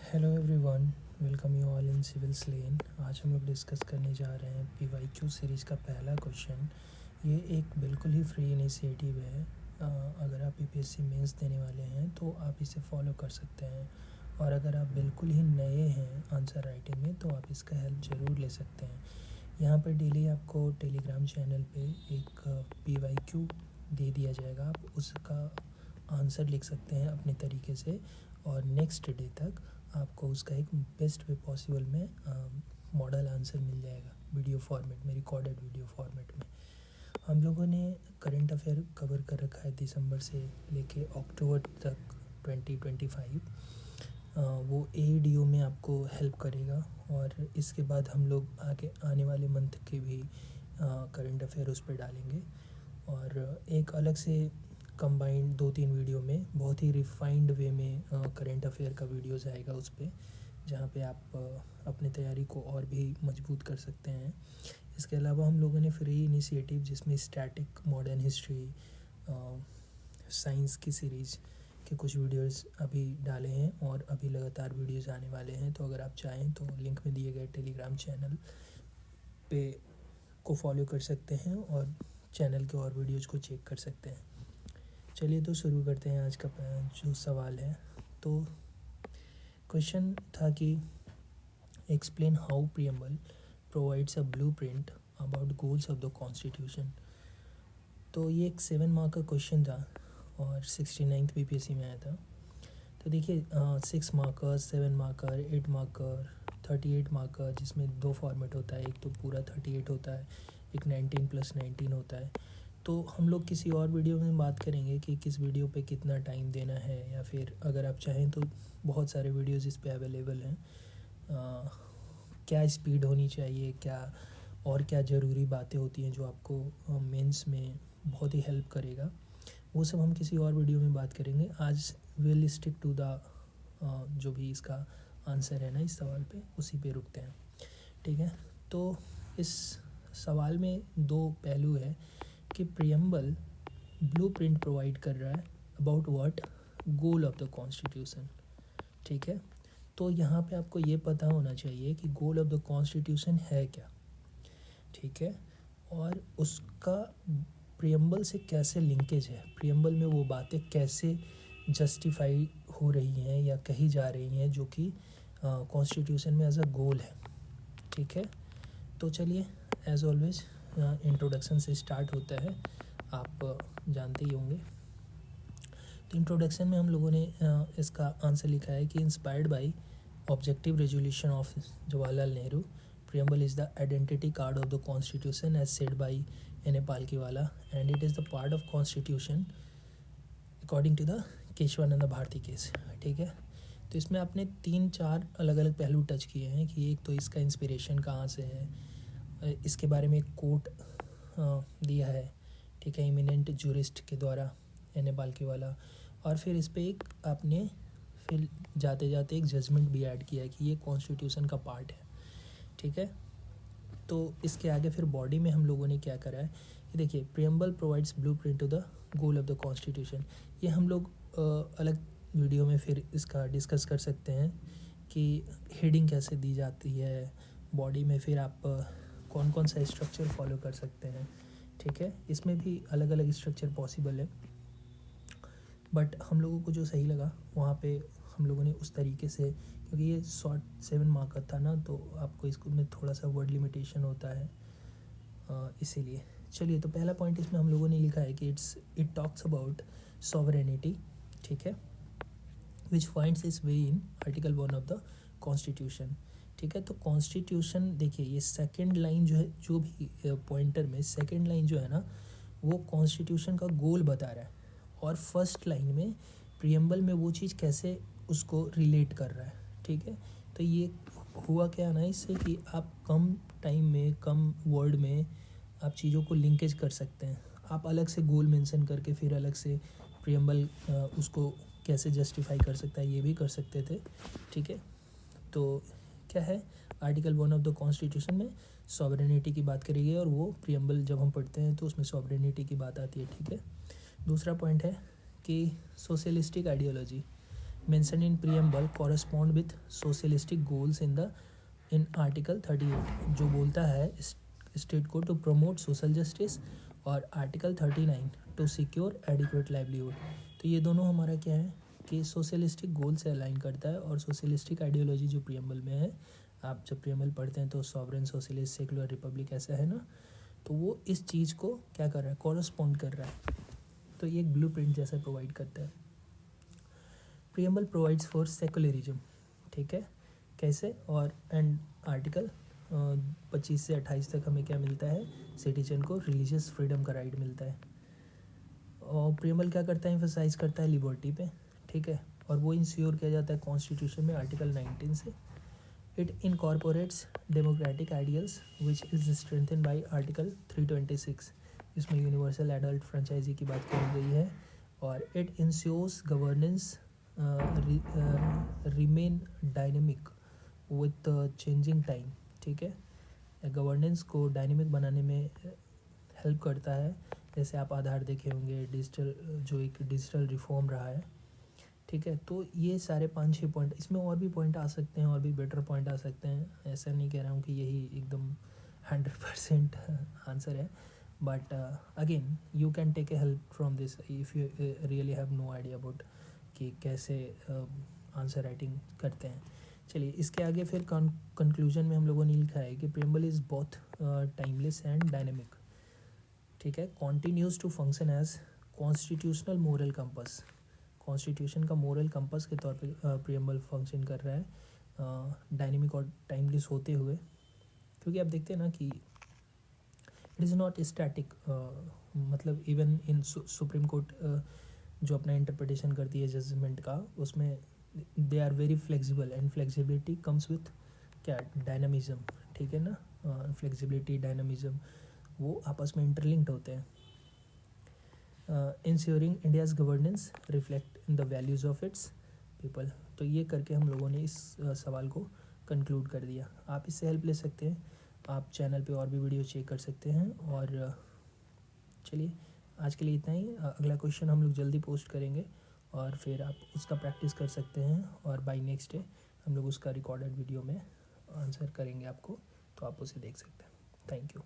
Hello everyone, welcome you all in Civils Lane. आज हम लोग डिस्कस करने जा रहे हैं पीवाईक्यू सीरीज़ का पहला क्वेश्चन। ये एक बिल्कुल ही फ्री इनिशिएटिव है। अगर आप यूपीएससी मेंस देने वाले हैं तो आप इसे फॉलो कर सकते हैं, और अगर आप बिल्कुल ही नए हैं आंसर राइटिंग में तो आप इसका हेल्प ज़रूर ले सकते हैं। यहाँ पर डेली आपको टेलीग्राम चैनल पे एक पीवाईक्यू दे दिया जाएगा, आप उसका आंसर लिख सकते हैं अपने तरीके से, और नेक्स्ट डे तक आपको उसका एक बेस्ट वे पॉसिबल में मॉडल आंसर मिल जाएगा वीडियो फॉर्मेट में, रिकॉर्डेड वीडियो फॉर्मेट में। हम लोगों ने करंट अफेयर कवर कर रखा है दिसंबर से लेके अक्टूबर तक 2025। वो एडीओ में आपको हेल्प करेगा, और इसके बाद हम लोग आगे आने वाले मंथ के भी करंट अफेयर उस पर डालेंगे, और एक अलग से कंबाइंड 2-3 वीडियो में बहुत ही रिफाइंड वे में करंट अफेयर का वीडियोस आएगा उस पर, जहाँ पे आप अपनी तैयारी को और भी मजबूत कर सकते हैं। इसके अलावा हम लोगों ने फ्री इनिशिएटिव जिसमें स्टैटिक, मॉडर्न हिस्ट्री, साइंस की सीरीज़ के कुछ वीडियोस अभी डाले हैं, और अभी लगातार वीडियोस आने वाले हैं। तो अगर आप चाहें तो लिंक में दिए गए टेलीग्राम चैनल पे को फॉलो कर सकते हैं और चैनल के और वीडियोस को चेक कर सकते हैं। चलिए तो शुरू करते हैं आज का जो सवाल है। तो क्वेश्चन था कि explain how preamble provides a blueprint about goals of the constitution. तो ये एक 7 मार्क का क्वेश्चन था और 69th बीपीएससी में आया था। तो देखिए 6 मार्कर, 7 मार्कर, 8 मार्कर, 38 मार्कर, जिसमें 2 फॉर्मेट होता है, एक तो पूरा 38 होता है, एक 19+19 होता है। तो हम लोग किसी और वीडियो में बात करेंगे कि किस वीडियो पे कितना टाइम देना है, या फिर अगर आप चाहें तो बहुत सारे वीडियोस इस पे अवेलेबल हैं। क्या स्पीड होनी चाहिए, क्या और क्या ज़रूरी बातें होती हैं जो आपको मेंस में बहुत ही हेल्प करेगा, वो सब हम किसी और वीडियो में बात करेंगे। आज विल स्टिक टू द जो भी इसका आंसर है ना इस सवाल पे, उसी पे रुकते हैं, ठीक है। तो इस सवाल में 2 पहलू है कि प्रीएम्बल ब्लूप्रिंट प्रोवाइड कर रहा है about what, goal of the constitution, ठीक है। तो यहाँ पे आपको ये पता होना चाहिए कि गोल ऑफ द कॉन्स्टिट्यूशन है क्या, ठीक है, और उसका प्रीएम्बल से कैसे लिंकेज है, प्रीएम्बल में वो बातें कैसे जस्टिफाई हो रही हैं या कही जा रही हैं जो कि कॉन्स्टिट्यूशन में एज अ गोल है, ठीक है। तो चलिए एज ऑलवेज इंट्रोडक्शन से स्टार्ट होता है, आप जानते ही होंगे। तो इंट्रोडक्शन में हम लोगों ने इसका आंसर लिखा है कि inspired by objective resolution of Jawaharlal Nehru, preamble is the identity card of the constitution as said by N.A. Palkiwala, and it is the part of constitution according to the Kesavananda Bharati case, ठीक है। तो इसमें आपने 3-4 अलग अलग पहलू टच किए हैं कि एक तो इसका इंस्पिरेशन कहाँ से है, इसके बारे में एक कोट दिया है, ठीक है, इमिनेंट जूरिस्ट के द्वारा N.A. पाल्कीवाला, और फिर इस पर एक आपने फिर जाते जाते एक जजमेंट भी ऐड किया है कि ये कॉन्स्टिट्यूशन का पार्ट है, ठीक है। तो इसके आगे फिर बॉडी में हम लोगों ने क्या करा है कि देखिए preamble provides blueprint to the goal of the constitution. ये हम लोग अलग वीडियो में फिर इसका डिस्कस कर सकते हैं कि हेडिंग कैसे दी जाती है, बॉडी में फिर आप कौन कौन सा स्ट्रक्चर फॉलो कर सकते हैं, ठीक है। इसमें भी अलग अलग स्ट्रक्चर पॉसिबल है, बट हम लोगों को जो सही लगा वहाँ पे हम लोगों ने उस तरीके से, क्योंकि ये शॉर्ट 7 मार्क का था ना, तो आपको इसको में थोड़ा सा वर्ड लिमिटेशन होता है, इसीलिए। चलिए तो पहला पॉइंट इसमें हम लोगों ने लिखा है कि इट टॉक्स अबाउट सॉवरेनिटी, ठीक है, which finds its way in article 1 of the constitution, ठीक है। तो कॉन्स्टिट्यूशन देखिए ये सेकेंड लाइन जो है, जो भी पॉइंटर में सेकेंड लाइन जो है ना, वो कॉन्स्टिट्यूशन का गोल बता रहा है, और फर्स्ट लाइन में प्रीएम्बल में वो चीज़ कैसे उसको रिलेट कर रहा है, ठीक है। तो ये हुआ क्या ना इससे कि आप कम टाइम में, कम वर्ड में आप चीज़ों को लिंकेज कर सकते हैं। आप अलग से गोल मेंशन करके फिर अलग से प्रीएम्बल उसको कैसे जस्टिफाई कर सकता है ये भी कर सकते थे, ठीक है। तो क्या है, आर्टिकल 1 ऑफ द कॉन्स्टिट्यूशन में सॉवरेनिटी की बात करी गई है, और वो प्रीएम्बल जब हम पढ़ते हैं तो उसमें सॉवरेनिटी की बात आती है, ठीक है। दूसरा पॉइंट है कि socialistic ideology, mentioned in preamble correspond with socialistic goals in Article 38, जो बोलता है स्टेट को टू प्रमोट सोशल जस्टिस, और article 39 to secure adequate livelihood. तो ये दोनों हमारा क्या है कि सोशलिस्टिक गोल से अलाइन करता है, और सोशलिस्टिक आइडियोलॉजी जो प्रियम्बल में है, आप जब प्रियम्बल पढ़ते हैं तो सॉवरेन, सोशलिस्ट, सेकुलर, रिपब्लिक ऐसा है ना, तो वो इस चीज़ को क्या कर रहा है, कॉरस्पॉन्ड कर रहा है। तो ये एक ब्लूप्रिंट जैसा प्रोवाइड करता है। प्रियम्बल प्रोवाइड्स फॉर सेकुलरिज्म, ठीक है, कैसे, और एंड आर्टिकल 25 से 28 तक हमें क्या मिलता है, सिटीजन को रिलीजियस फ्रीडम का राइट मिलता है। और प्रियम्बल क्या करता है, एम्फसाइज करता है लिबर्टी पे, ठीक है, और वो इंश्योर किया जाता है कॉन्स्टिट्यूशन में आर्टिकल 19 से। It incorporates democratic ideals which is strengthen by article 326, इसमें यूनिवर्सल एडल्ट फ्रेंचाइजी की बात करी गई है। और it ensures governance remain dynamic with changing time, ठीक है, गवर्नेंस को डायनेमिक बनाने में हेल्प करता है। जैसे आप आधार देखे होंगे, डिजिटल, जो एक डिजिटल रिफॉर्म रहा है, ठीक है। तो ये सारे 5-6 पॉइंट, इसमें और भी पॉइंट आ सकते हैं, और भी बेटर पॉइंट आ सकते हैं, ऐसा नहीं कह रहा हूँ कि यही एकदम 100% आंसर है, but again you can take a help from this if you really have no idea about कि कैसे आंसर राइटिंग करते हैं। चलिए इसके आगे फिर कंक्लूजन में हम लोगों ने लिखा है कि preamble is both timeless and dynamic, ठीक है, continues to function as constitutional moral compass, constitution का मोरल कंपस के तौर पे प्रियम्बल फंक्शन कर रहा है, डायनेमिक और टाइमलेस होते हुए, क्योंकि आप देखते हैं ना कि इट इज़ नॉट स्टैटिक, मतलब इवन इन सुप्रीम कोर्ट जो अपना इंटरप्रिटेशन करती है जजमेंट का, उसमें they are very flexible, and flexibility comes with क्या, डायनामिज्म, ठीक है ना, फ्लेक्सिबिलिटी, डायनामिज्म, वो आपस में इंटरलिंक्ड होते हैं। Ensuring India's governance reflect in the values of its people. तो ये करके हम लोगों ने इस सवाल को कंक्लूड कर दिया। आप इससे हेल्प ले सकते हैं, आप चैनल पे और भी वीडियो चेक कर सकते हैं। और चलिए आज के लिए इतना ही, अगला क्वेश्चन हम लोग जल्दी पोस्ट करेंगे, और फिर आप उसका प्रैक्टिस कर सकते हैं, और बाय नेक्स्ट डे हम लोग उसका रिकॉर्डेड वीडियो में आंसर करेंगे आपको, तो आप उसे देख सकते हैं। Thank you.